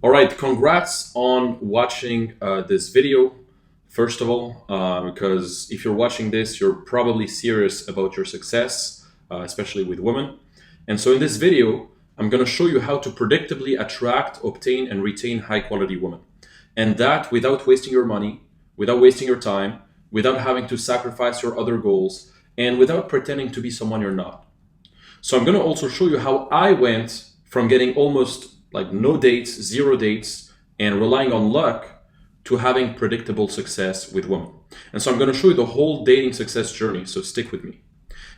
All right, congrats on watching this video, first of all, because if you're watching this, you're probably serious about your success, especially with women. And so in this video, I'm going to show you how to predictably attract, obtain, and retain high-quality women. And that without wasting your money, without wasting your time, without having to sacrifice your other goals, and without pretending to be someone you're not. So I'm going to also show you how I went from getting almost like no dates, zero dates, and relying on luck to having predictable success with women. And so I'm going to show you the whole dating success journey, so stick with me.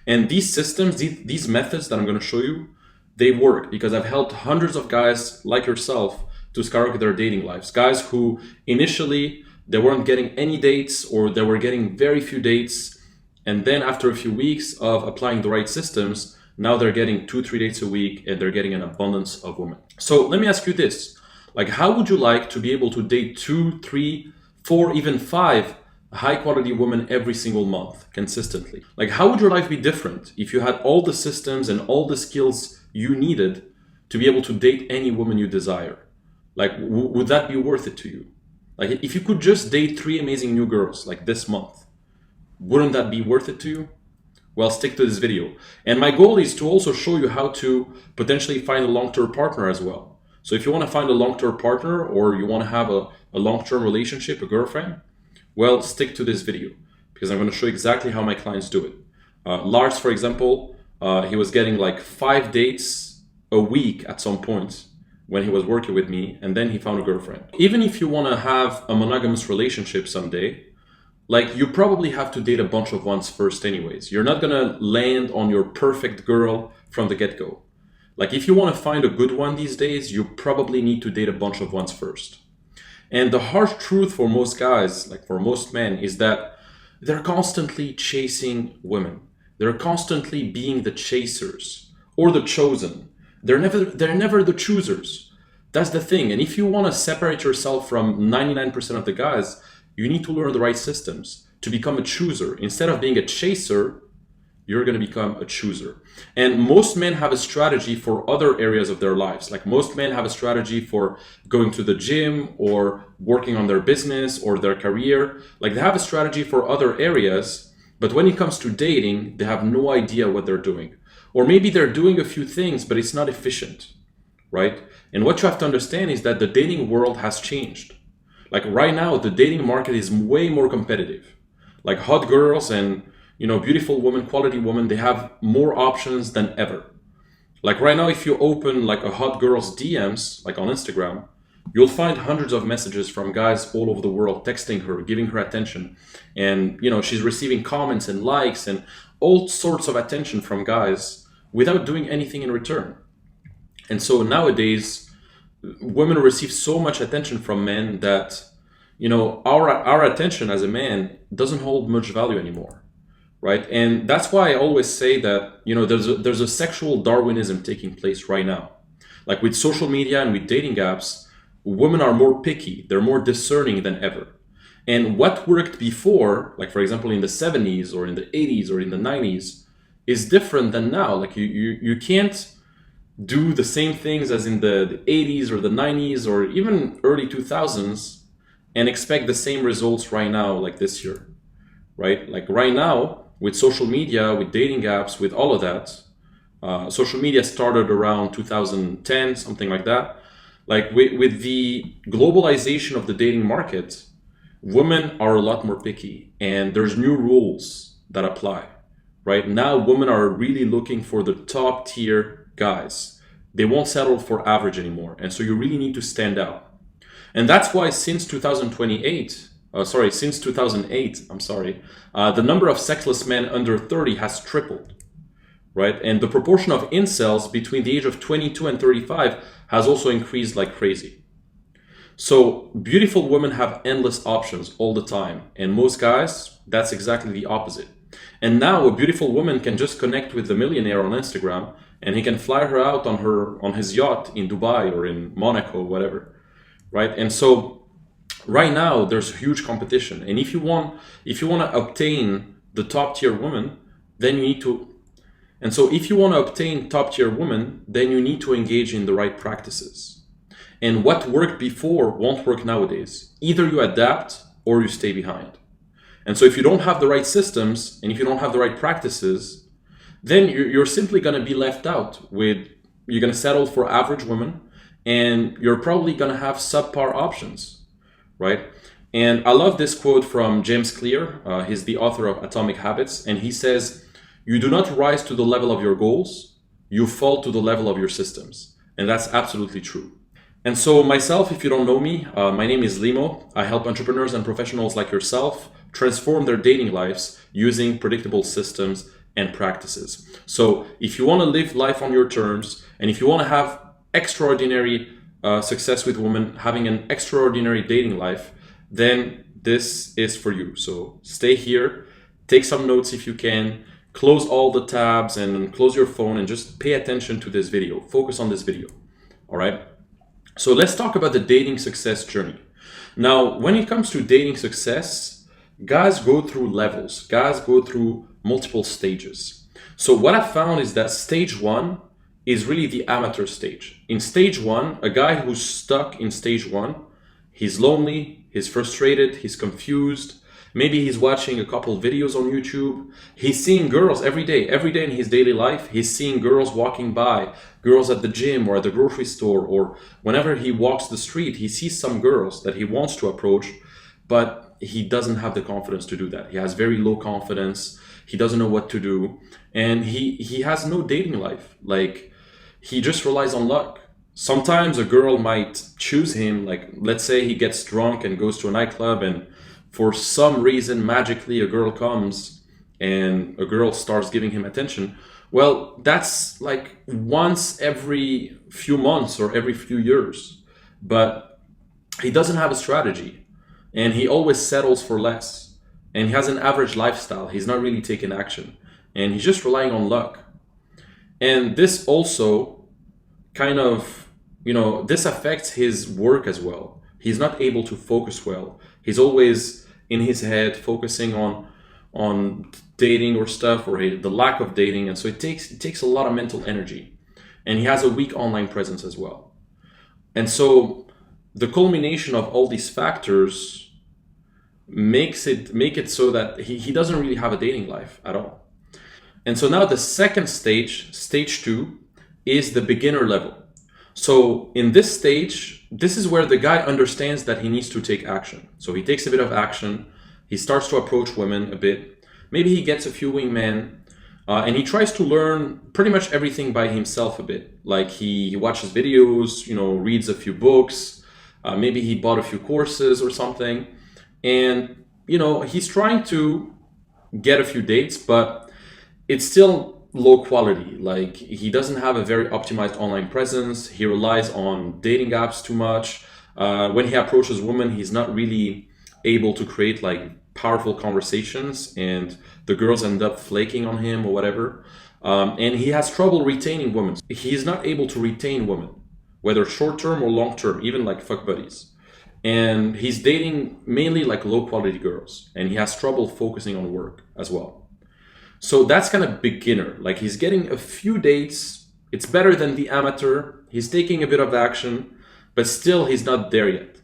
And these systems, these methods that I'm going to show you, they work because I've helped hundreds of guys like yourself to skyrocket their dating lives. Guys who initially, they weren't getting any dates or they were getting very few dates. And then after a few weeks of applying the right systems, now they're getting 2-3 dates a week and they're getting an abundance of women. So let me ask you this, like how would you like to be able to date 2, 3, 4, even 5 high quality women every single month consistently? Like how would your life be different if you had all the systems and all the skills you needed to be able to date any woman you desire? Like would that be worth it to you? Like if you could just date 3 amazing new girls like this month, wouldn't that be worth it to you? Well, stick to this video. And my goal is to also show you how to potentially find a long-term partner as well. So if you want to find a long-term partner or you want to have a long-term relationship, a girlfriend, well, stick to this video because I'm going to show you exactly how my clients do it. Lars, for example, he was getting like 5 dates a week at some point when he was working with me, and then he found a girlfriend. Even if you want to have a monogamous relationship someday, like you probably have to date a bunch of ones first anyways. You're not gonna land on your perfect girl from the get-go. Like if you want to find a good one these days, you probably need to date a bunch of ones first. And the harsh truth for most guys, like for most men, is that they're constantly chasing women. They're constantly being the chasers or the chosen. They're never the choosers. That's the thing. And if you want to separate yourself from 99% of the guys, you need to learn the right systems to become a chooser. Instead of being a chaser, you're going to become a chooser. And most men have a strategy for other areas of their lives. Like most men have a strategy for going to the gym or working on their business or their career. Like they have a strategy for other areas, but when it comes to dating, they have no idea what they're doing. Or maybe they're doing a few things, but it's not efficient, right? And what you have to understand is that the dating world has changed. Like right now, the dating market is way more competitive. Like hot girls and, beautiful women, quality women, they have more options than ever. Like right now, if you open like a hot girl's DMs, like on Instagram, you'll find hundreds of messages from guys all over the world texting her, giving her attention. And, she's receiving comments and likes and all sorts of attention from guys without doing anything in return. And so nowadays, women receive so much attention from men that our attention as a man doesn't hold much value anymore, right? And that's why I always say that there's a sexual Darwinism taking place right now. Like with social media and with dating apps, women are more picky, they're more discerning than ever. And what worked before, like for example in the 70s or in the 80s or in the 90s, is different than now. Like you can't do the same things as in the 80s or the 90s or even early 2000s and expect the same results right now like this year, right? Like right now with social media, with dating apps, with all of that, social media started around 2010, something like that. Like with the globalization of the dating market, women are a lot more picky and there's new rules that apply. Right now, women are really looking for the top tier guys. They won't settle for average anymore. And so you really need to stand out. And that's why since 2008, the number of sexless men under 30 has tripled, right? And the proportion of incels between the age of 22 and 35 has also increased like crazy. So beautiful women have endless options all the time. And most guys, that's exactly the opposite. And now a beautiful woman can just connect with the millionaire on Instagram and he can fly her out on his yacht in Dubai or in Monaco, whatever, right? And so right now there's huge competition. And if you want to obtain the top tier woman, then you need to And so if you want to obtain top tier women, then you need to engage in the right practices. And what worked before won't work nowadays. Either you adapt or you stay behind. And so if you don't have the right systems and if you don't have the right practices, then you're simply going to be left out with, you're going to settle for average women, and you're probably going to have subpar options, right? And I love this quote from James Clear. He's the author of Atomic Habits. And he says, you do not rise to the level of your goals, you fall to the level of your systems. And that's absolutely true. And so myself, if you don't know me, my name is Limo. I help entrepreneurs and professionals like yourself transform their dating lives using predictable systems and practices. So if you want to live life on your terms, and if you want to have extraordinary success with women, having an extraordinary dating life, then this is for you. So stay here, take some notes if you can, close all the tabs and close your phone and just pay attention to this video. Focus on this video, all right? So let's talk about the dating success journey. Now, when it comes to dating success, guys go through levels. Guys go through multiple stages. So what I found is that stage one is really the amateur stage. In stage one, a guy who's stuck in stage one, he's lonely, he's frustrated, he's confused. Maybe he's watching a couple videos on YouTube. He's seeing girls every day in his daily life. He's seeing girls walking by, girls at the gym or at the grocery store, or whenever he walks the street, he sees some girls that he wants to approach, but he doesn't have the confidence to do that. He has very low confidence. He doesn't know what to do. And he has no dating life. Like, he just relies on luck. Sometimes a girl might choose him. Like, let's say he gets drunk and goes to a nightclub, and for some reason, magically, a girl comes and a girl starts giving him attention. Well, that's like once every few months or every few years. But he doesn't have a strategy, and he always settles for less. And he has an average lifestyle. He's not really taking action, and he's just relying on luck. And this also kind of, this affects his work as well. He's not able to focus well. He's always in his head focusing on dating or stuff, or the lack of dating, and so it takes a lot of mental energy. And he has a weak online presence as well. And so the culmination of all these factors make it so that he doesn't really have a dating life at all. And so now the second stage, stage two, is the beginner level. So in this stage, this is where the guy understands that he needs to take action. So he takes a bit of action. He starts to approach women a bit. Maybe he gets a few wingmen, and he tries to learn pretty much everything by himself a bit. Like he watches videos, reads a few books. Maybe he bought a few courses or something. And, he's trying to get a few dates, but it's still low quality. Like, he doesn't have a very optimized online presence. He relies on dating apps too much. When he approaches women, he's not really able to create like powerful conversations, and the girls end up flaking on him or whatever. And he has trouble retaining women. He's not able to retain women, whether short-term or long-term, even like fuck buddies. And he's dating mainly like low quality girls, and he has trouble focusing on work as well. So that's kind of beginner. Like, he's getting a few dates. It's better than the amateur. He's taking a bit of action, but still he's not there yet.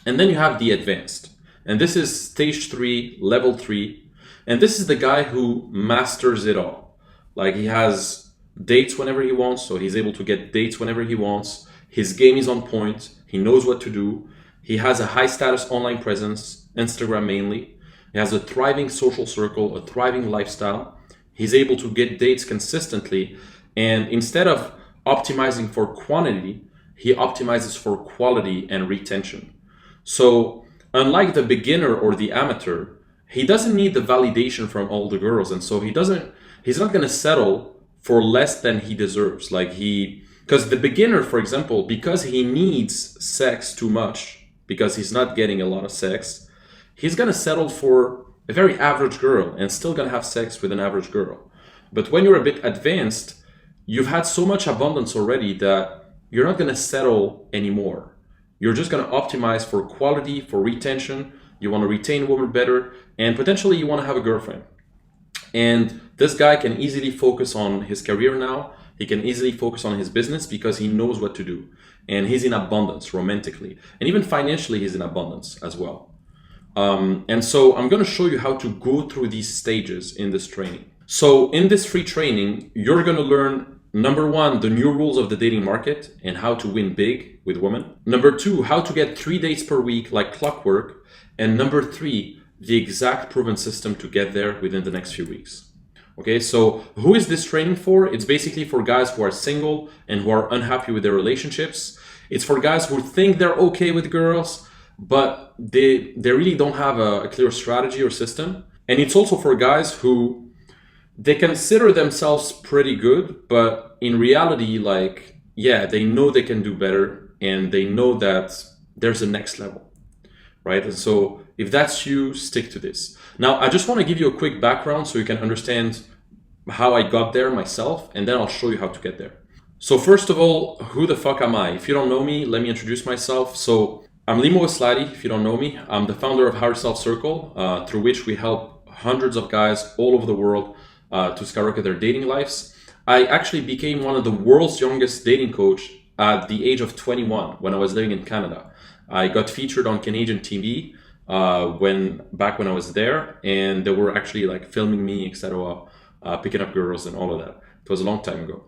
And then you have the advanced. And this is stage 3, level 3. And this is the guy who masters it all. Like, he has dates whenever he wants, so he's able to get dates whenever he wants. His game is on point. He knows what to do. He has a high status online presence, Instagram mainly. He has a thriving social circle, a thriving lifestyle. He's able to get dates consistently. And instead of optimizing for quantity, he optimizes for quality and retention. So unlike the beginner or the amateur, he doesn't need the validation from all the girls. And so he's not going to settle for less than he deserves. Because the beginner, for example, because he needs sex too much, because he's not getting a lot of sex, he's going to settle for a very average girl and still going to have sex with an average girl. But when you're a bit advanced, you've had so much abundance already that you're not going to settle anymore. You're just going to optimize for quality, for retention. You want to retain women better, and potentially you want to have a girlfriend. And this guy can easily focus on his career now. He can easily focus on his business because he knows what to do. And he's in abundance romantically. And even financially, he's in abundance as well. And so I'm going to show you how to go through these stages in this training. So in this free training, you're going to learn, number one, the new rules of the dating market and how to win big with women. Number two, how to get 3 dates per week like clockwork. And number three, the exact proven system to get there within the next few weeks. Okay, so who is this training for? It's basically for guys who are single and who are unhappy with their relationships. It's for guys who think they're okay with girls, but they really don't have a clear strategy or system. And it's also for guys who they consider themselves pretty good, but in reality, like, yeah, they know they can do better and they know that there's a next level, right? And so if that's you, stick to this. Now, I just want to give you a quick background so you can understand how I got there myself, and then I'll show you how to get there. So first of all, who the fuck am I? If you don't know me, let me introduce myself. So I'm Limo Oueslati, if you don't know me. I'm the founder of Higher Self Circle, through which we help hundreds of guys all over the world to skyrocket their dating lives. I actually became one of the world's youngest dating coach at the age of 21 when I was living in Canada. I got featured on Canadian TV back when I was there, and they were actually like filming me, etc., picking up girls and all of that. It was a long time ago.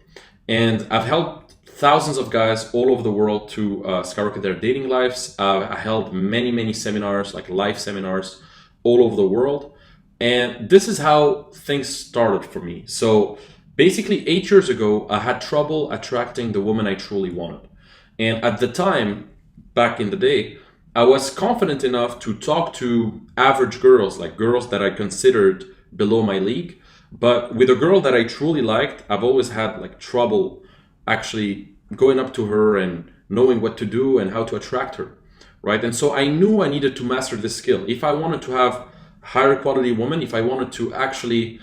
And I've helped thousands of guys all over the world to skyrocket their dating lives. I held many seminars, like live seminars all over the world. And this is how things started for me. So basically 8 years ago, I had trouble attracting the woman I truly wanted. And at the time, back in the day, I was confident enough to talk to average girls, like girls that I considered below my league. But with a girl that I truly liked, I've always had like trouble actually going up to her and knowing what to do and how to attract her, right? And so I knew I needed to master this skill. If I wanted to have higher quality woman, if I wanted to actually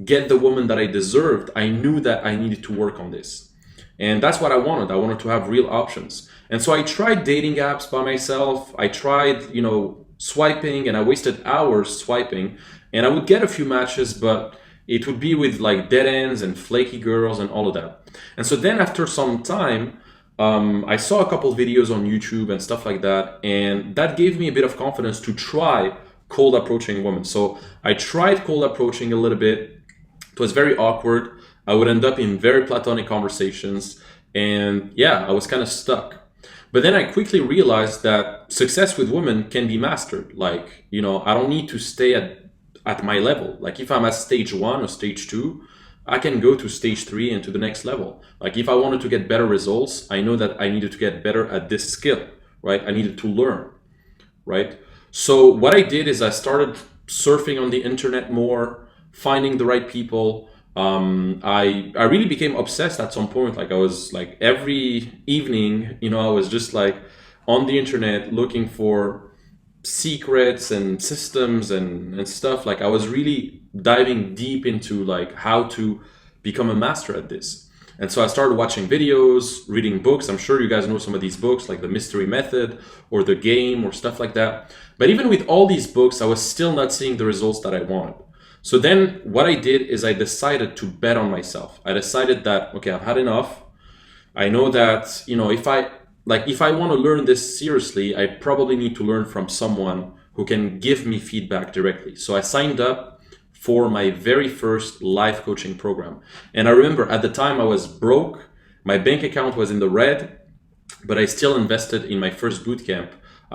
get the woman that I deserved, I knew that I needed to work on this. And that's what I wanted. I wanted to have real options. And so I tried dating apps by myself. I tried, swiping, and I wasted hours swiping. And I would get a few matches, but it would be with like dead ends and flaky girls and all of that. And so then after some time, I saw a couple videos on YouTube and stuff like that. And that gave me a bit of confidence to try cold approaching women. So I tried cold approaching a little bit. It was very awkward. I would end up in very platonic conversations. And yeah, I was kind of stuck. But then I quickly realized that success with women can be mastered. Like, I don't need to stay at my level. Like if I'm at stage 1 or stage 2, I can go to stage 3 and to the next level. Like if I wanted to get better results, I know that I needed to get better at this skill, right? I needed to learn, right? So what I did is I started surfing on the internet more, finding the right people. I really became obsessed at some point. Like I was like every evening, I was just like on the internet looking for secrets and systems and stuff. Like I was really diving deep into like how to become a master at this. And so I started watching videos, reading books. I'm sure you guys know some of these books like The Mystery Method or The Game or stuff like that. But even with all these books, I was still not seeing the results that I wanted. So then what I did is I decided to bet on myself. I decided that, okay, I've had enough. I know that, if I want to learn this seriously, I probably need to learn from someone who can give me feedback directly. So I signed up for my very first live coaching program. And I remember at the time I was broke. My bank account was in the red, but I still invested in my first bootcamp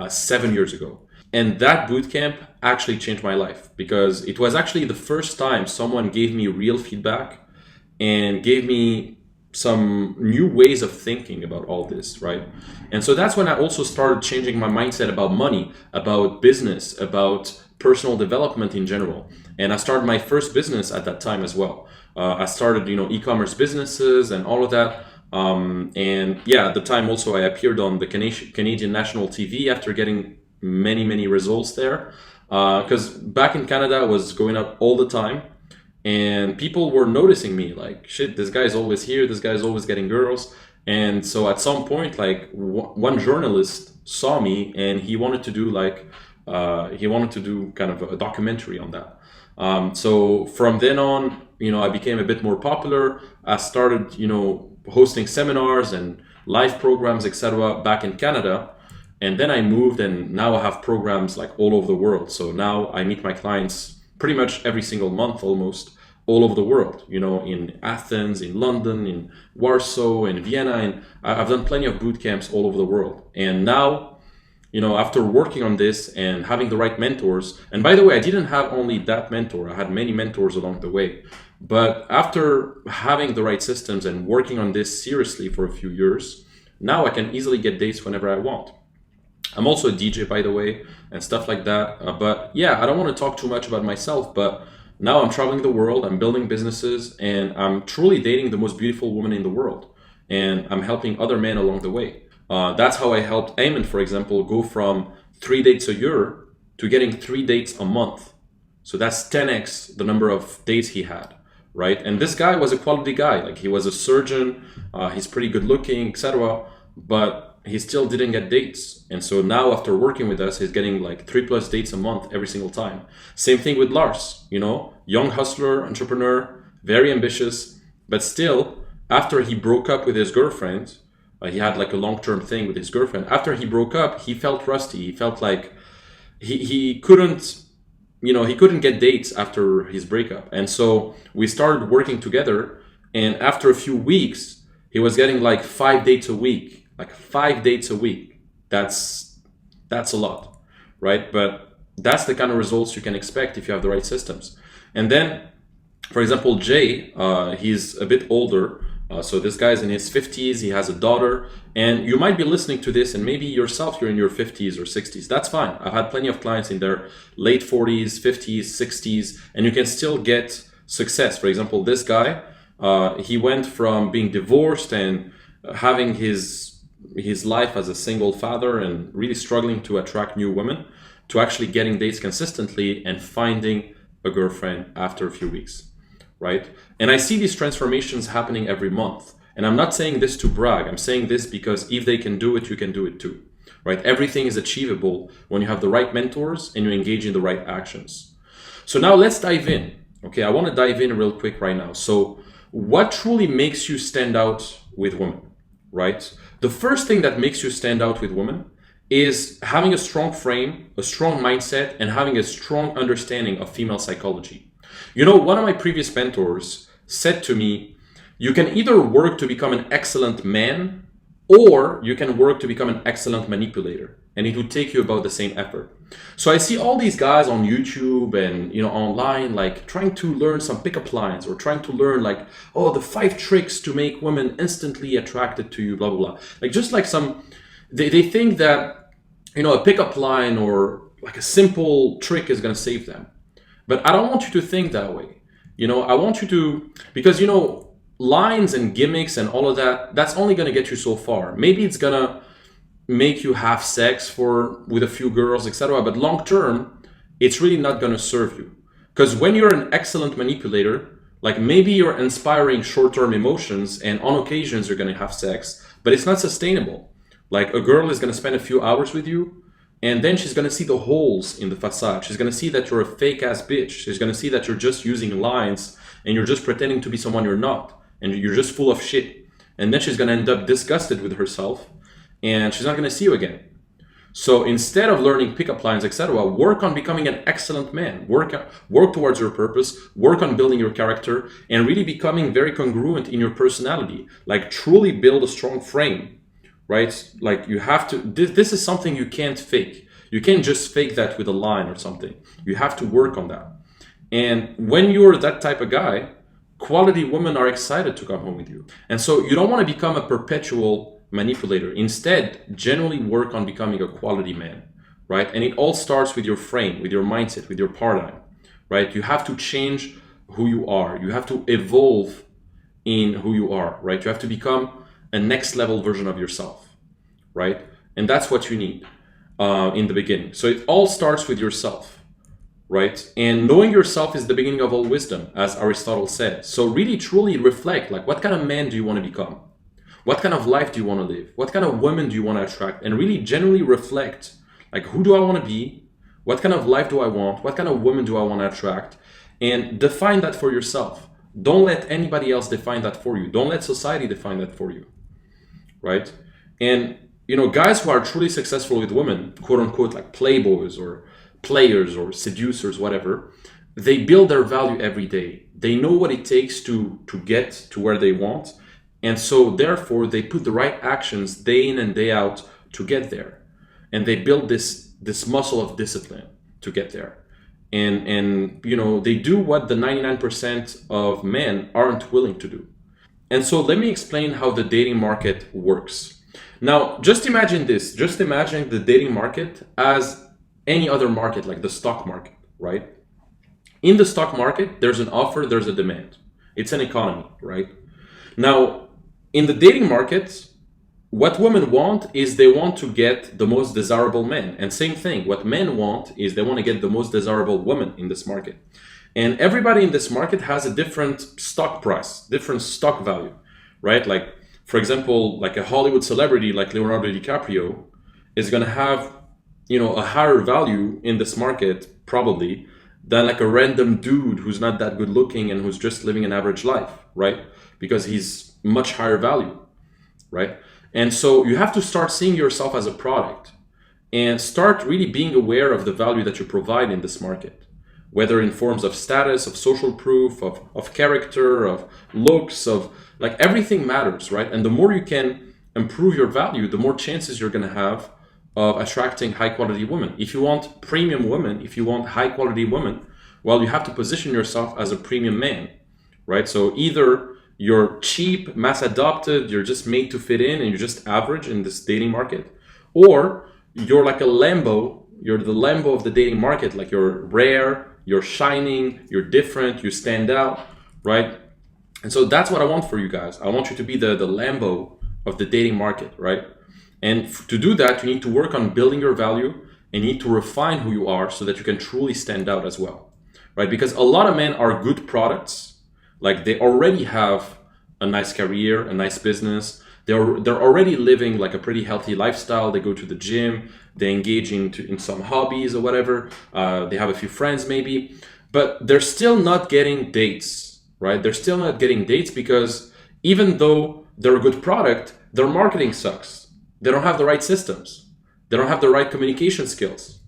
7 years ago. And that bootcamp actually changed my life because it was actually the first time someone gave me real feedback and gave me some new ways of thinking about all this, right? And so that's when I also started changing my mindset about money, about business, about personal development in general. And I started my first business at that time as well. I started, e-commerce businesses and all of that. And yeah, at the time also I appeared on the Canadian national TV after getting many results there. Because back in Canada, I was going up all the time. And people were noticing me like, shit, this guy's always here. This guy's always getting girls. And so at some point, like one journalist saw me and he wanted to do kind of a documentary on that. So from then on, I became a bit more popular. I started, hosting seminars and live programs, etc. back in Canada. And then I moved, and now I have programs like all over the world. So now I meet my clients pretty much every single month, almost all over the world, in Athens, in London, in Warsaw, in Vienna. And I've done plenty of boot camps all over the world. And now, after working on this and having the right mentors, and by the way, I didn't have only that mentor, I had many mentors along the way. But after having the right systems and working on this seriously for a few years, now I can easily get dates whenever I want. I'm also a DJ, by the way, and stuff like that. But yeah, I don't want to talk too much about myself, but now I'm traveling the world, I'm building businesses, and I'm truly dating the most beautiful woman in the world. And I'm helping other men along the way. That's how I helped Eamon, for example, go from 3 dates a year to getting 3 dates a month. So that's 10x the number of dates he had, right? And this guy was a quality guy. Like, he was a surgeon, he's pretty good looking, etc. But he still didn't get dates. And so now, after working with us, he's getting like 3+ dates a month every single time. Same thing with Lars, young hustler, entrepreneur, very ambitious, but still, after he broke up with his girlfriend, he had like a long-term thing with his girlfriend. After he broke up, he felt rusty. He felt like he couldn't, he couldn't get dates after his breakup. And so we started working together. And after a few weeks, he was getting like 5 dates a week. Like 5 dates a week. That's a lot, right? But that's the kind of results you can expect if you have the right systems. And then, for example, Jay, he's a bit older. So this guy's in his 50s, he has a daughter, and you might be listening to this and maybe yourself, you're in your 50s or 60s. That's fine. I've had plenty of clients in their late 40s, 50s, 60s, and you can still get success. For example, this guy, he went from being divorced and having his life as a single father and really struggling to attract new women to actually getting dates consistently and finding a girlfriend after a few weeks. Right? And I see these transformations happening every month. And I'm not saying this to brag. I'm saying this because if they can do it, you can do it too. Right? Everything is achievable when you have the right mentors and you engage in the right actions. So now let's dive in. Okay, I want to dive in real quick right now. So what truly makes you stand out with women? Right? The first thing that makes you stand out with women is having a strong frame, a strong mindset, and having a strong understanding of female psychology. One of my previous mentors said to me, you can either work to become an excellent man, or you can work to become an excellent manipulator. And it would take you about the same effort. So I see all these guys on YouTube and online, like trying to learn some pickup lines or trying to learn like, the 5 tricks to make women instantly attracted to you, blah, blah, blah. Like just like they think that, a pickup line or like a simple trick is going to save them. But I don't want you to think that way. I want you to, because, lines and gimmicks and all of that, that's only going to get you so far. Maybe it's going to make you have sex with a few girls, etc. But long term, it's really not going to serve you. Because when you're an excellent manipulator, like maybe you're inspiring short-term emotions and on occasions you're going to have sex, but it's not sustainable. Like a girl is going to spend a few hours with you, and then she's going to see the holes in the facade. She's going to see that you're a fake ass bitch. She's going to see that you're just using lines and you're just pretending to be someone you're not. And you're just full of shit. And then she's going to end up disgusted with herself and she's not going to see you again. So instead of learning pickup lines, etc., work on becoming an excellent man. Work towards your purpose. Work on building your character and really becoming very congruent in your personality. Like truly build a strong frame. Right? Like you have to, this is something you can't fake. You can't just fake that with a line or something. You have to work on that. And when you're that type of guy, quality women are excited to come home with you. And so you don't want to become a perpetual manipulator. Instead, generally work on becoming a quality man, right? And it all starts with your frame, with your mindset, with your paradigm, right? You have to change who you are. You have to evolve in who you are, right? You have to become a next level version of yourself, right? And that's what you need in the beginning. So it all starts with yourself, right? And knowing yourself is the beginning of all wisdom, as Aristotle said. So really truly reflect, like what kind of man do you want to become? What kind of life do you want to live? What kind of women do you want to attract? And really generally reflect, like who do I want to be? What kind of life do I want? What kind of women do I want to attract? And define that for yourself. Don't let anybody else define that for you. Don't let society define that for you, right? And guys who are truly successful with women, quote unquote, like playboys or players or seducers, whatever, they build their value every day. They know what it takes to get to where they want, and so therefore they put the right actions day in and day out to get there, and they build this muscle of discipline to get there. And they do what the 99% of men aren't willing to do. And so let me explain how the dating market works. Now, just imagine this. Just imagine the dating market as any other market, like the stock market, right? In the stock market, there's an offer, there's a demand. It's an economy, right? Now, in the dating market, what women want is they want to get the most desirable men. And same thing, what men want is they want to get the most desirable woman in this market. And everybody in this market has a different stock price, different stock value, right? Like, for example, like a Hollywood celebrity like Leonardo DiCaprio is going to have, a higher value in this market probably than like a random dude who's not that good looking and who's just living an average life, right? Because he's much higher value, right? And so you have to start seeing yourself as a product and start really being aware of the value that you provide in this market, whether in forms of status, of social proof, of character, of looks, of like everything matters, right? And the more you can improve your value, the more chances you're going to have of attracting high quality women. If you want premium women, if you want high quality women, well, you have to position yourself as a premium man, right? So either you're cheap, mass adopted, you're just made to fit in and you're just average in this dating market, or you're like a Lambo, you're the Lambo of the dating market, like you're rare, you're shining, you're different, you stand out, right? And so that's what I want for you guys. I want you to be the Lambo of the dating market, right? And to do that, you need to work on building your value and you need to refine who you are so that you can truly stand out as well, right? Because a lot of men are good products. Like they already have a nice career, a nice business. They're already living like a pretty healthy lifestyle. They go to the gym, they engage in some hobbies or whatever. They have a few friends maybe, but they're still not getting dates, right? They're still not getting dates because even though they're a good product, their marketing sucks. They don't have the right systems. They don't have the right communication skills,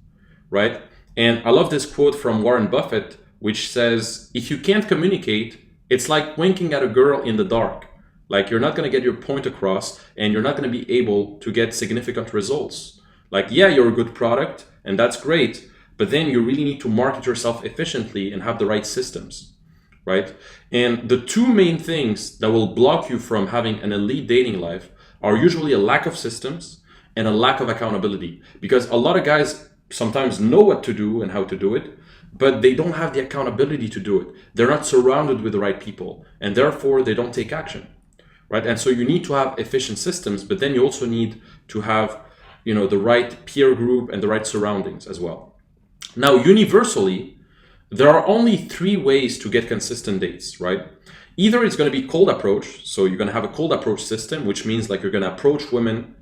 right? And I love this quote from Warren Buffett, which says, if you can't communicate, it's like winking at a girl in the dark. Like you're not going to get your point across and you're not going to be able to get significant results. Like, yeah, you're a good product and that's great, but then you really need to market yourself efficiently and have the right systems, right? And the two main things that will block you from having an elite dating life are usually a lack of systems and a lack of accountability. Because a lot of guys sometimes know what to do and how to do it, but they don't have the accountability to do it. They're not surrounded with the right people, and therefore they don't take action, right? And so you need to have efficient systems, but then you also need to have, the right peer group and the right surroundings as well. Now, universally, there are only 3 ways to get consistent dates, right? Either it's going to be cold approach, so you're going to have a cold approach system, which means like you're going to approach women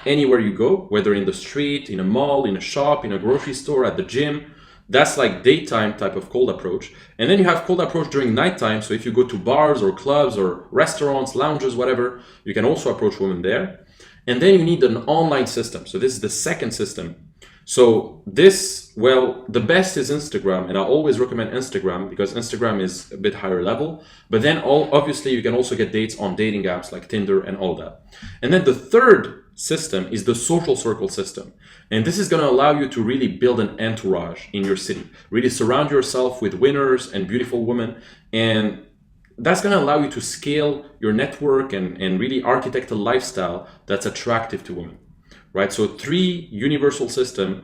anywhere you go, whether in the street, in a mall, in a shop, in a grocery store, at the gym. That's like daytime type of cold approach. And then you have cold approach during nighttime. So if you go to bars or clubs or restaurants, lounges, whatever, you can also approach women there. And then you need an online system. So this is the second system. So this, well, the best is Instagram. And I always recommend Instagram because Instagram is a bit higher level. But then obviously you can also get dates on dating apps like Tinder and all that. And then the third system is the social circle system. And this is going to allow you to really build an entourage in your city, really surround yourself with winners and beautiful women. And that's going to allow you to scale your network and really architect a lifestyle that's attractive to women, right? So 3 universal system,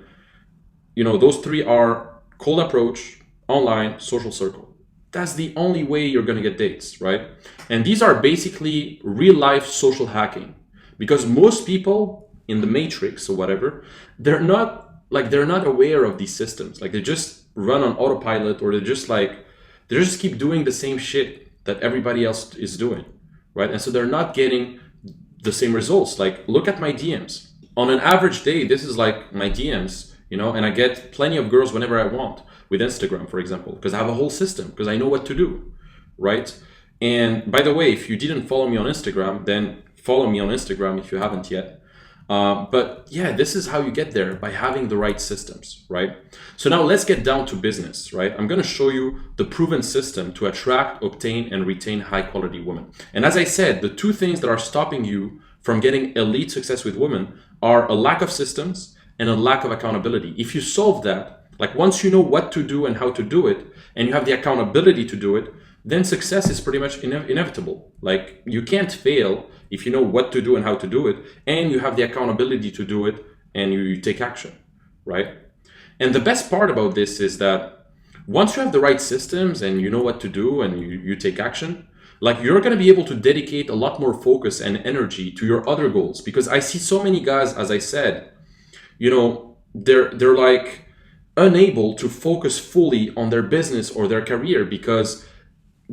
those 3 are cold approach, online, social circle. That's the only way you're going to get dates, right? And these are basically real life social hacking. Because most people in the matrix or whatever, they're not aware of these systems. Like they just run on autopilot, or they just keep doing the same shit that everybody else is doing, right? And so they're not getting the same results. Like look at my DMs. On an average day, this is like my DMs, and I get plenty of girls whenever I want with Instagram, for example, because I have a whole system, because I know what to do, right? And by the way, if you didn't follow me on Instagram, then follow me on Instagram if you haven't yet. But yeah, this is how you get there, by having the right systems, right? So now let's get down to business, right? I'm going to show you the proven system to attract, obtain, and retain high quality women. And as I said, the two things that are stopping you from getting elite success with women are a lack of systems and a lack of accountability. If you solve that, like once you know what to do and how to do it, and you have the accountability to do it, then success is pretty much inevitable. Like you can't fail if you know what to do and how to do it, and you have the accountability to do it, and you take action, right? And the best part about this is that once you have the right systems and you know what to do and you take action, like you're going to be able to dedicate a lot more focus and energy to your other goals. Because I see so many guys, as I said, they're like unable to focus fully on their business or their career because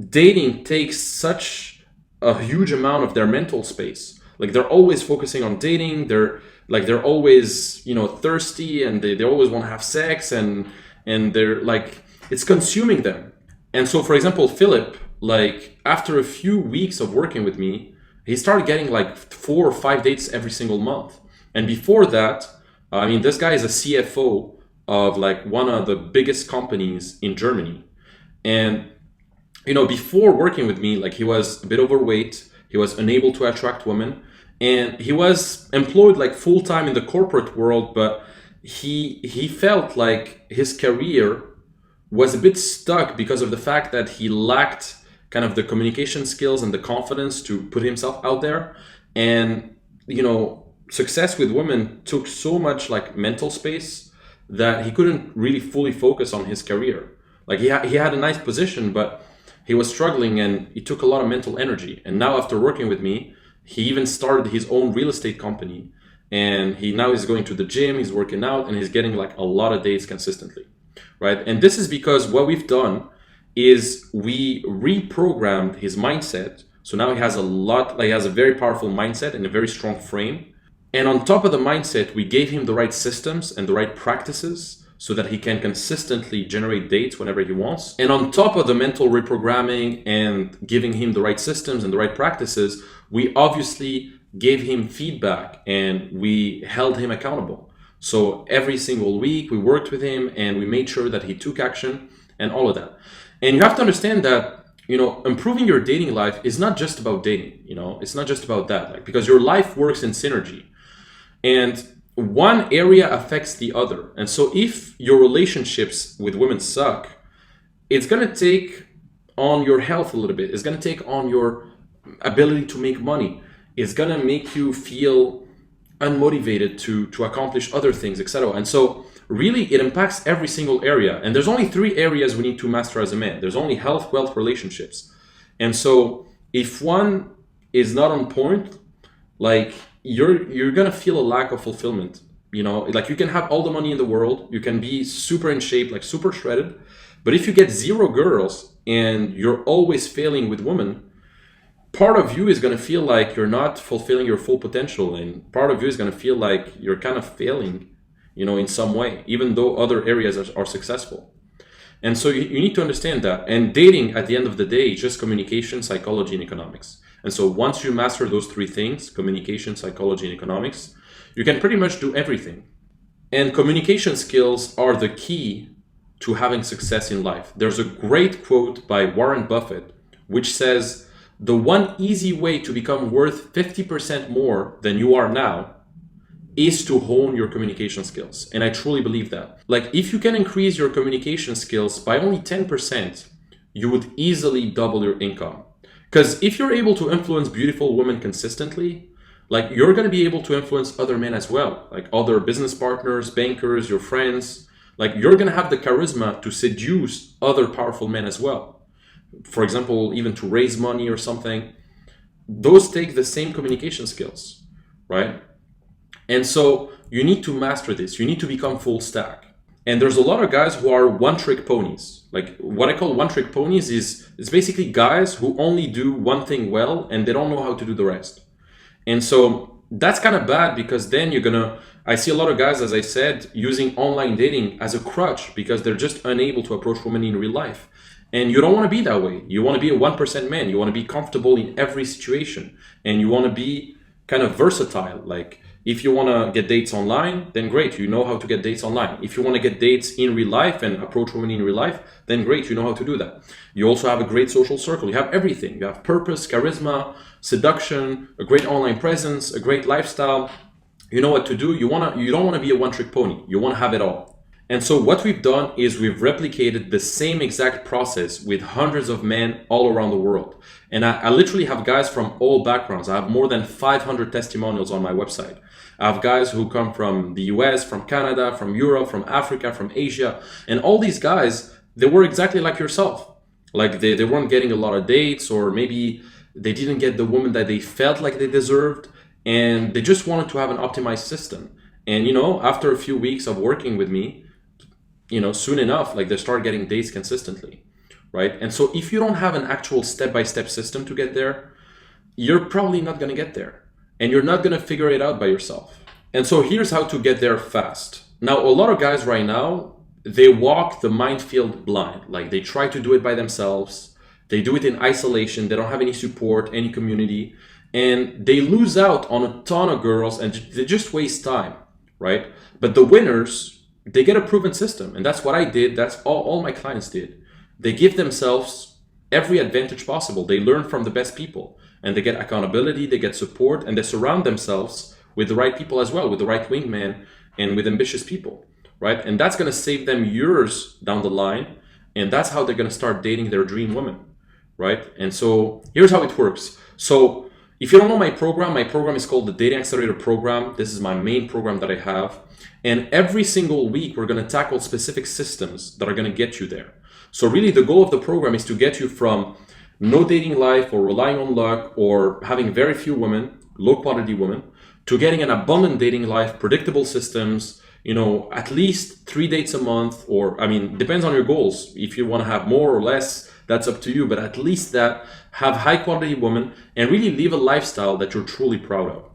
dating takes such a huge amount of their mental space. Like they're always focusing on dating. They're always, thirsty, and they always want to have sex, and they're like, it's consuming them. And so, for example, Philip, like after a few weeks of working with me, he started getting like 4 or 5 dates every single month. And before that, this guy is a CFO of like one of the biggest companies in Germany. And before working with me, like he was a bit overweight, he was unable to attract women, and he was employed like full-time in the corporate world, but he felt like his career was a bit stuck because of the fact that he lacked kind of the communication skills and the confidence to put himself out there. And success with women took so much like mental space that he couldn't really fully focus on his career. Like he had a nice position, but he was struggling, and it took a lot of mental energy. And now after working with me, he even started his own real estate company, and he now is going to the gym, he's working out, and he's getting like a lot of dates consistently, right? And this is because what we've done is we reprogrammed his mindset. So now he has a very powerful mindset and a very strong frame. And on top of the mindset, we gave him the right systems and the right practices so that he can consistently generate dates whenever he wants. And on top of the mental reprogramming and giving him the right systems and the right practices, we obviously gave him feedback and we held him accountable. So every single week we worked with him and we made sure that he took action and all of that. And you have to understand that, improving your dating life is not just about dating, it's not just about that, like, because your life works in synergy. And one area affects the other. And so if your relationships with women suck, it's going to take on your health a little bit. It's going to take on your ability to make money. It's going to make you feel unmotivated to accomplish other things, etc. And so really it impacts every single area. And there's only 3 areas we need to master as a man. There's only health, wealth, relationships. And so if one is not on point, like you're gonna feel a lack of fulfillment. Like you can have all the money in the world, you can be super in shape, like super shredded, but if you get 0 girls and you're always failing with women, part of you is gonna feel like you're not fulfilling your full potential, and part of you is gonna feel like you're kind of failing, in some way, even though other areas are successful. And so you need to understand that. And dating, at the end of the day, is just communication, psychology, and economics. And so once you master those 3 things, communication, psychology, and economics, you can pretty much do everything. And communication skills are the key to having success in life. There's a great quote by Warren Buffett, which says, "The one easy way to become worth 50% more than you are now is to hone your communication skills." And I truly believe that. Like if you can increase your communication skills by only 10%, you would easily double your income. Because if you're able to influence beautiful women consistently, like you're going to be able to influence other men as well, like other business partners, bankers, your friends. Like you're going to have the charisma to seduce other powerful men as well. For example, even to raise money or something. Those take the same communication skills, right? And so you need to master this. You need to become full stack. And there's a lot of guys who are one-trick ponies. Like what I call one-trick ponies is it's basically guys who only do one thing well and they don't know how to do the rest. And so that's kind of bad, because then I see a lot of guys, as I said, using online dating as a crutch because they're just unable to approach women in real life. And you don't want to be that way. You want to be a 1% man. You want to be comfortable in every situation. And you want to be kind of versatile. Like, if you want to get dates online, then great. You know how to get dates online. If you want to get dates in real life and approach women in real life, then great. You know how to do that. You also have a great social circle. You have everything. You have purpose, charisma, seduction, a great online presence, a great lifestyle. You know what to do. You don't want to be a one-trick pony. You want to have it all. And so what we've done is we've replicated the same exact process with hundreds of men all around the world. And I literally have guys from all backgrounds. I have more than 500 testimonials on my website. I have guys who come from the US, from Canada, from Europe, from Africa, from Asia. And all these guys, they were exactly like yourself. Like they weren't getting a lot of dates, or maybe they didn't get the woman that they felt like they deserved. And they just wanted to have an optimized system. And, after a few weeks of working with me, soon enough, like they start getting dates consistently, right? And so if you don't have an actual step-by-step system to get there, you're probably not going to get there, and you're not going to figure it out by yourself. And so here's how to get there fast. Now, a lot of guys right now, they walk the minefield blind. Like they try to do it by themselves. They do it in isolation. They don't have any support, any community, and they lose out on a ton of girls, and they just waste time, right? But the winners, they get a proven system, and that's what I did. That's all my clients did. They give themselves every advantage possible. They learn from the best people, and they get accountability, they get support, and they surround themselves with the right people as well, with the right wingman and with ambitious people, right? And that's going to save them years down the line, and that's how they're going to start dating their dream woman, right? And so here's how it works. So if you don't know my program is called the Dating Accelerator program. This is my main program that I have. And every single week, we're going to tackle specific systems that are going to get you there. So really, the goal of the program is to get you from no dating life or relying on luck or having very few women, low quality women, to getting an abundant dating life, predictable systems, at least 3 dates a month, or, depends on your goals. If you want to have more or less, that's up to you. But at least that, have high quality women and really live a lifestyle that you're truly proud of.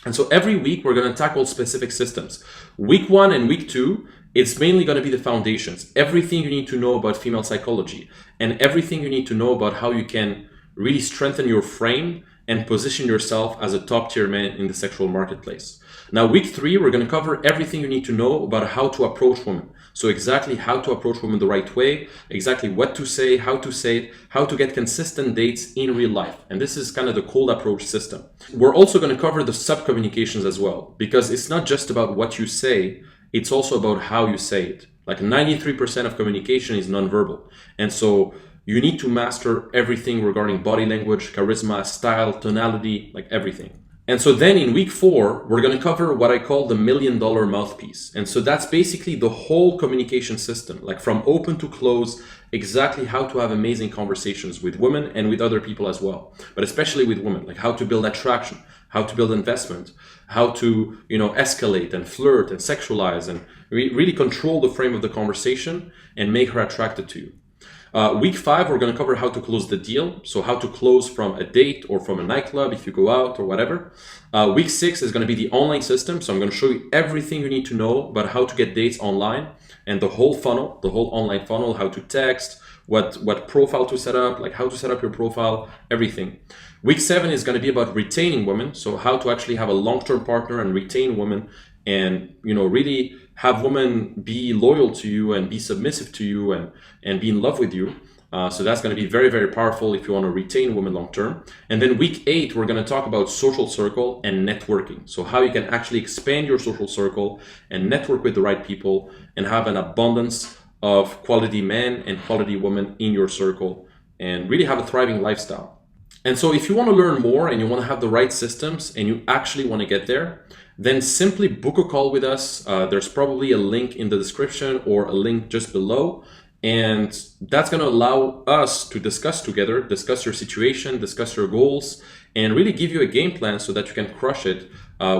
And so every week we're going to tackle specific systems. Week 1 and week 2, it's mainly going to be the foundations. Everything you need to know about female psychology and everything you need to know about how you can really strengthen your frame and position yourself as a top tier man in the sexual marketplace. Now, week 3, we're going to cover everything you need to know about how to approach women. So exactly how to approach women the right way, exactly what to say, how to say it, how to get consistent dates in real life. And this is kind of the cold approach system. We're also going to cover the sub-communications as well, because it's not just about what you say, it's also about how you say it. Like 93% of communication is nonverbal. And so you need to master everything regarding body language, charisma, style, tonality, like everything. And so then in week 4, we're going to cover what I call the $1 million mouthpiece. And so that's basically the whole communication system, like from open to close, exactly how to have amazing conversations with women and with other people as well. But especially with women, like how to build attraction, how to build investment, how to, escalate and flirt and sexualize and really control the frame of the conversation and make her attracted to you. Week 5, we're going to cover how to close the deal. So how to close from a date or from a nightclub if you go out or whatever. Week 6 is going to be the online system. So I'm going to show you everything you need to know about how to get dates online and the whole funnel, the whole online funnel, how to text, what profile to set up, like how to set up your profile, everything. Week 7 is going to be about retaining women. So how to actually have a long-term partner and retain women and, really have women be loyal to you and be submissive to you and be in love with you. So that's going to be very, very powerful if you want to retain women long term. And then week 8, we're going to talk about social circle and networking. So how you can actually expand your social circle and network with the right people and have an abundance of quality men and quality women in your circle and really have a thriving lifestyle. And so if you want to learn more and you want to have the right systems and you actually want to get there, then simply book a call with us. There's probably a link in the description or a link just below. And that's going to allow us to discuss together, discuss your situation, discuss your goals, and really give you a game plan so that you can crush it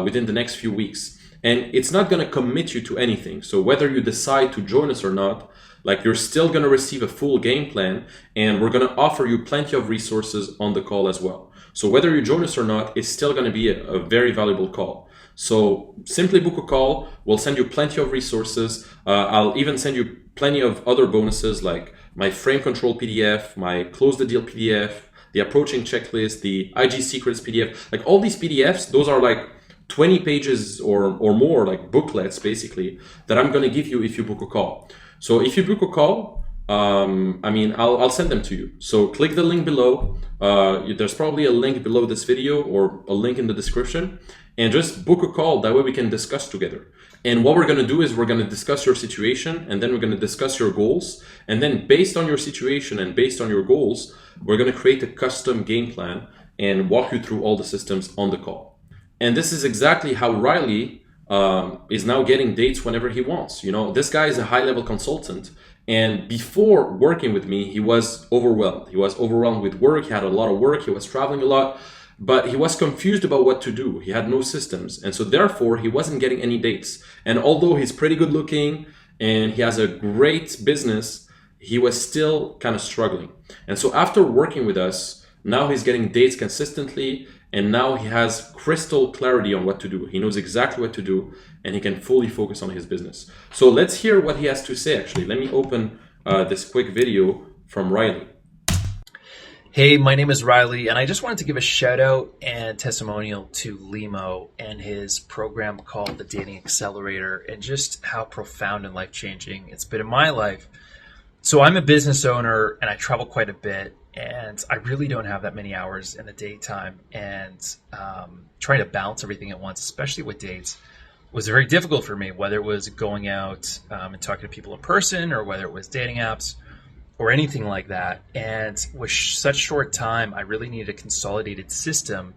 within the next few weeks. And it's not going to commit you to anything. So whether you decide to join us or not, like you're still going to receive a full game plan, and we're going to offer you plenty of resources on the call as well. So whether you join us or not, it's still going to be a very valuable call. So simply book a call. We'll send you plenty of resources. I'll even send you plenty of other bonuses like my frame control PDF, my close the deal PDF, the approaching checklist, the IG secrets PDF, like all these PDFs, those are like 20 pages or more, like booklets basically, that I'm going to give you if you book a call. So if you book a call, I'll send them to you. So click the link below. There's probably a link below this video or a link in the description, and just book a call. That way we can discuss together. And what we're going to do is we're going to discuss your situation, and then we're going to discuss your goals. And then based on your situation and based on your goals, we're going to create a custom game plan and walk you through all the systems on the call. And this is exactly how Riley is now getting dates whenever he wants. You know, this guy is a high-level consultant. And before working with me, he was overwhelmed. He was overwhelmed with work. He had a lot of work. He was traveling a lot. But he was confused about what to do. He had no systems. And so therefore, he wasn't getting any dates. And although he's pretty good looking and he has a great business, he was still kind of struggling. And so after working with us, now he's getting dates consistently. And now he has crystal clarity on what to do. He knows exactly what to do, and he can fully focus on his business. So let's hear what he has to say, actually. Let me open this quick video from Riley. Hey, my name is Riley, and I just wanted to give a shout out and testimonial to Limo and his program called the Dating Accelerator, and just how profound and life-changing it's been in my life. So I'm a business owner, and I travel quite a bit, and I really don't have that many hours in the daytime, and trying to balance everything at once, especially with dates, was very difficult for me, whether it was going out and talking to people in person, or whether it was dating apps, or anything like that. And with such short time, I really needed a consolidated system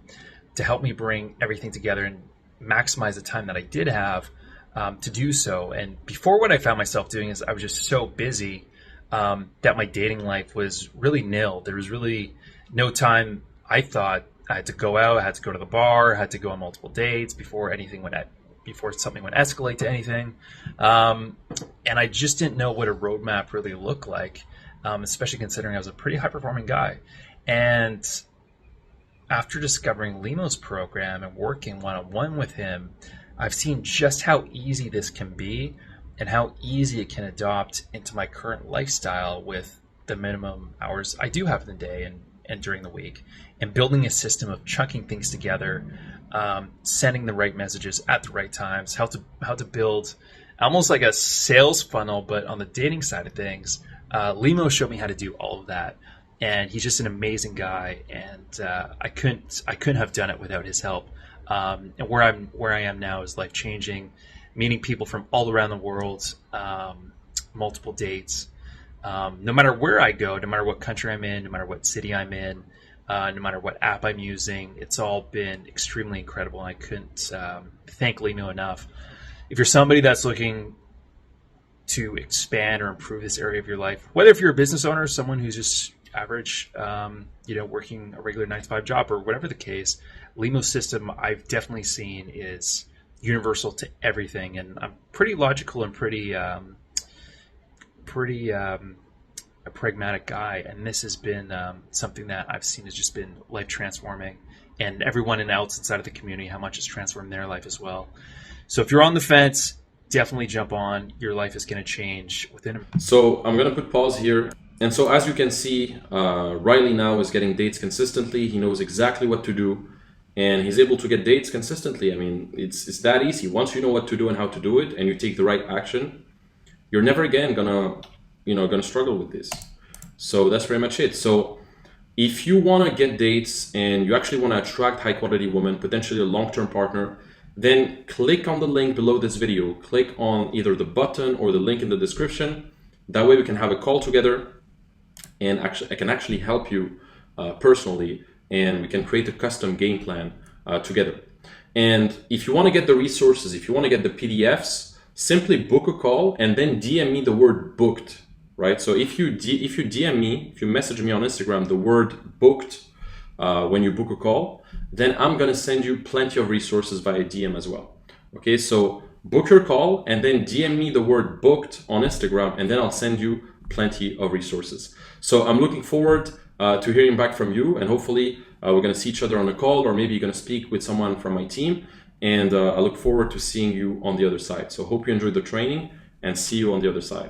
to help me bring everything together and maximize the time that I did have to do so. And before, what I found myself doing is I was just so busy that my dating life was really nil. There was really no time. I thought I had to go out, I had to go to the bar, I had to go on multiple dates before something would escalate to anything. And I just didn't know what a roadmap really looked like. Especially considering I was a pretty high-performing guy. And after discovering Limo's program and working one-on-one with him, I've seen just how easy this can be and how easy it can adopt into my current lifestyle with the minimum hours I do have in the day and during the week, and building a system of chunking things together, sending the right messages at the right times, how to build almost like a sales funnel, but on the dating side of things. Limo showed me how to do all of that, and he's just an amazing guy, and I couldn't have done it without his help. And where I am now is life changing, meeting people from all around the world, multiple dates. No matter where I go, no matter what country I'm in, no matter what city I'm in, no matter what app I'm using, it's all been extremely incredible, and I couldn't thank Limo enough. If you're somebody that's looking to expand or improve this area of your life, whether if you're a business owner, someone who's just average, working a regular 9-to-5 job, or whatever the case, Limo's system I've definitely seen is universal to everything. And I'm pretty logical and pretty a pragmatic guy. And this has been something that I've seen has just been life transforming, and everyone else inside of the community, how much it's transformed their life as well. So if you're on the fence, definitely jump on. Your life is going to change within a... So I'm going to put pause here. And so as you can see, Riley now is getting dates consistently. He knows exactly what to do, and he's able to get dates consistently. I mean, it's that easy. Once you know what to do and how to do it, and you take the right action, you're never again gonna struggle with this. So that's pretty much it. So if you want to get dates and you actually want to attract high quality women, potentially a long-term partner, then click on the link below this video. Click on either the button or the link in the description. That way we can have a call together, and I can actually help you personally, and we can create a custom game plan together. And if you want to get the resources, if you want to get the PDFs, simply book a call and then DM me the word booked, right? So if you DM me, if you message me on Instagram the word booked when you book a call, then I'm going to send you plenty of resources via DM as well. Okay, so book your call and then DM me the word booked on Instagram, and then I'll send you plenty of resources. So I'm looking forward to hearing back from you, and hopefully we're going to see each other on a call, or maybe you're going to speak with someone from my team, and I look forward to seeing you on the other side. So hope you enjoyed the training, and see you on the other side.